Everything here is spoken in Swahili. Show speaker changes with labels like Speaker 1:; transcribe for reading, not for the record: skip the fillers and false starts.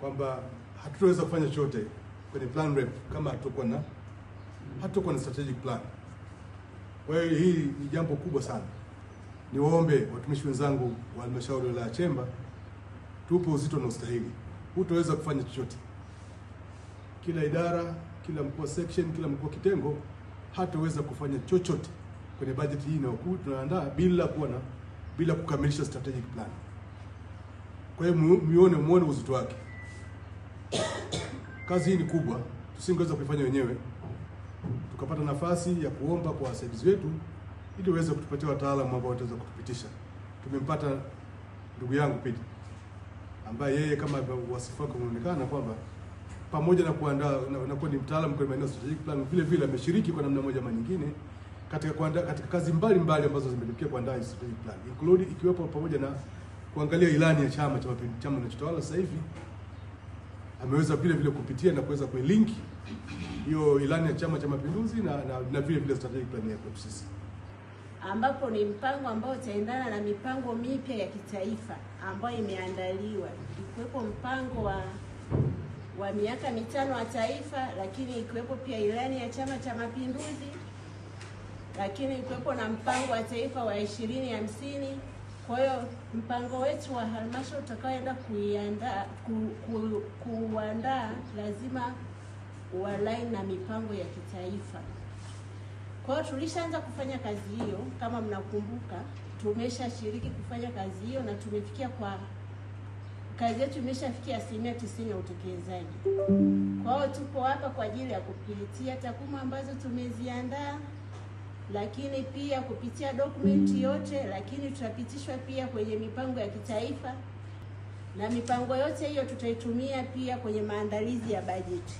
Speaker 1: kwamba hatutaweza kufanya chochote kwenye plan rep kama hatakuwa na strategic plan. Kwa hiyo hii ni jambo kubwa sana. Niwaombe watumishi wenzangu wa halmashauri ya wilaya Chemba, tupo uzito na ustahili. Hutaweza kufanya chochote. Kila idara, kila mkuu wa section, kila mkuu wa kitengo hataweza kufanya chochote kwenye budget hii inayokuja tunaandaa bila kukamilisha strategic plan. Kwa hiyo muone uzito wake. Kazi hii ni kubwa, tusingeweza kuifanya wenyewe. Tukapata nafasi ya kuomba kwa wasaidizi wetu ili waweze kutupatia wataalamu ambao wataweza kutupitisha. Tumempata ndugu yangu Pete, ambaye yeye kama wasifu wake unaonekana kwamba pamoja na kuandaa na kuwa ni mtaalamu kwa maeneo strategic plan, vile vile ameshiriki kwa namna moja ama nyingine katika kazi mbalimbali ambazo zimefikia kuandaa strategic plan, ikiwepo pamoja na kuangalia ilani ya chama kinachotawala sasa hivi. Ameweza vile kupitia na kuweza kuilink hiyo ilani ya Chama cha Mapinduzi na vile strategic plan ya kwetu sisi,
Speaker 2: ambapo ni mpango ambao utaendana na mipango mipya ya kitaifa ambayo imeandaliwa. Ikiwepo mpango wa miaka 5 wa taifa, lakini ikiwepo pia ilani ya Chama cha Mapinduzi, lakini ikiwepo na mpango wa taifa wa 2050. Kwa hiyo mpango wetu wa halmashauri utakaoenda kuandaa lazima ualign na mipango ya kitaifa. Kwa hiyo tulishaanza kufanya kazi hiyo, kama mnakumbuka, tumeshashiriki kufanya kazi hiyo na tumefikia kazi yetu imeshafikia 90% ya utekelezaji. Kwa hiyo tupo hapa kwa ajili ya kupitia takwimu ambazo tumeziandaa, lakini pia kupitia dokumenti yote, lakini tutapitishwa pia kwenye mipango ya kitaifa, na mipango yote hiyo tutaitumia pia kwenye maandalizi ya bajeti.